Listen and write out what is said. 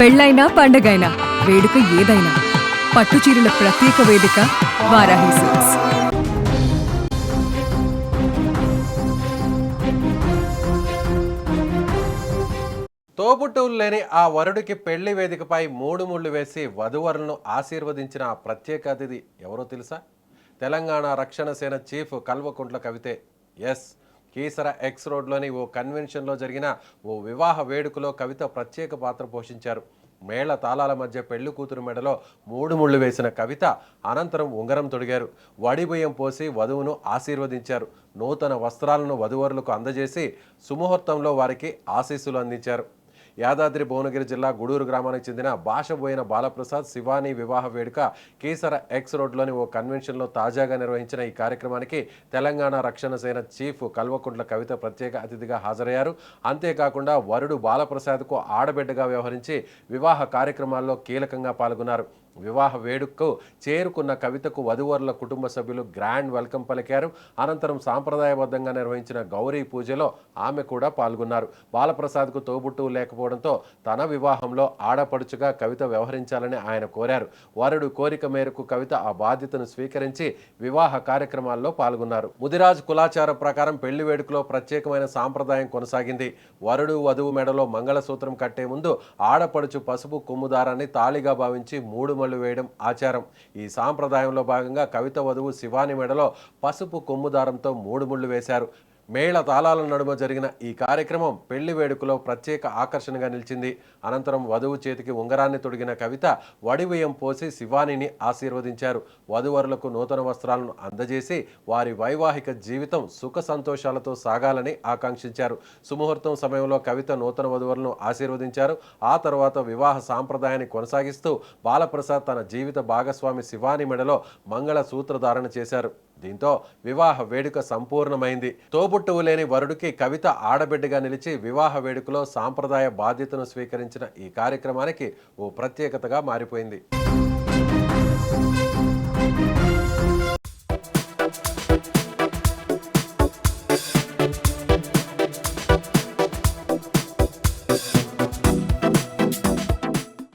పెళ్ళైనా పండగైనా వేడుక ఏదైనా పట్టుచీరల ప్రత్యేక వేదిక వారాహి సిల్క్స్. తోబుట్టువులు లేని ఆ వరుడికి పెళ్లి వేదికపై మూడు ముళ్ళు వేసి వధువరులను ఆశీర్వదించిన ఆ ప్రత్యేక అతిథి ఎవరో తెలుసా? తెలంగాణ రక్షణ సేన చీఫ్ కల్వకుంట్ల కవితే. ఎస్, కీసర ఎక్స్ రోడ్లోని ఓ కన్వెన్షన్లో జరిగిన ఓ వివాహ వేడుకలో కవిత ప్రత్యేక పాత్ర పోషించారు. మేళ తాళాల మధ్య పెళ్లి కూతురు మెడలో మూడు ముళ్ళు వేసిన కవిత అనంతరం ఉంగరం తొడిగారు. వడిబియ్యం పోసి వధువును ఆశీర్వదించారు. నూతన వస్త్రాలను వధువరులకు అందజేసి సుముహూర్తంలో వారికి ఆశీస్సులు అందించారు. యాదాద్రి భువనగిరి జిల్లా గూడూరు గ్రామానికి చెందిన భాషబోయిన బాలప్రసాద్ శివాని వివాహ వేడుక కీసర ఎక్స్ రోడ్లోని ఓ కన్వెన్షన్లో తాజాగా నిర్వహించిన ఈ కార్యక్రమానికి తెలంగాణ రక్షణ సేన చీఫ్ కల్వకుంట్ల కవిత ప్రత్యేక అతిథిగా హాజరయ్యారు. అంతేకాకుండా వరుడు బాలప్రసాద్కు ఆడబిడ్డగా వ్యవహరించి వివాహ కార్యక్రమాల్లో కీలకంగా పాల్గొన్నారు. వివాహ వేడుకకు చేరుకున్న కవితకు వధువరుల కుటుంబ సభ్యులు గ్రాండ్ వెల్కమ్ పలికారు. అనంతరం సాంప్రదాయబద్ధంగా నిర్వహించిన గౌరీ పూజలో ఆమె కూడా పాల్గొన్నారు. బాలప్రసాద్కు తోబుట్టువు లేకపోవడంతో తన వివాహంలో ఆడపడుచుగా కవిత వ్యవహరించాలని ఆయన కోరారు. వరుడు కోరిక మేరకు కవిత ఆ బాధ్యతను స్వీకరించి వివాహ కార్యక్రమాల్లో పాల్గొన్నారు. ముదిరాజ్ కులాచార ప్రకారం పెళ్లి వేడుకలో ప్రత్యేకమైన సాంప్రదాయం కొనసాగింది. వరుడు వధువు మెడలో మంగళసూత్రం కట్టే ముందు ఆడపడుచు పసుపు కొమ్ముదారాన్ని తాళిగా భావించి మూడు వేయడం ఆచారం. ఈ సాంప్రదాయంలో భాగంగా కవిత వధువు శివాని మెడలో పసుపు కొమ్ముదారంతో మూడు ముళ్ళు వేశారు. మేళ తాళాల నడుమ జరిగిన ఈ కార్యక్రమం పెళ్లి వేడుకలో ప్రత్యేక ఆకర్షణగా నిలిచింది. అనంతరం వధువు చేతికి ఉంగరాన్ని తొడిగిన కవిత వడిబియ్యం పోసి శివానిని ఆశీర్వదించారు. వధువరులకు నూతన వస్త్రాలను అందజేసి వారి వైవాహిక జీవితం సుఖ సంతోషాలతో సాగాలని ఆకాంక్షించారు. సుముహూర్తం సమయంలో కవిత నూతన వధువరులను ఆశీర్వదించారు. ఆ తర్వాత వివాహ సాంప్రదాయాన్ని కొనసాగిస్తూ బాలప్రసాద్ తన జీవిత భాగస్వామి శివాని మెడలో మంగళ సూత్రధారణ చేశారు. దీంతో వివాహ వేడుక సంపూర్ణమైంది. తోబుట్టువు లేని వరుడికి కవిత ఆడబిడ్డగా నిలిచి వివాహ వేడుకలో సాంప్రదాయ బాధ్యతను స్వీకరించిన ఈ కార్యక్రమానికి ఓ ప్రత్యేకతగా మారిపోయింది.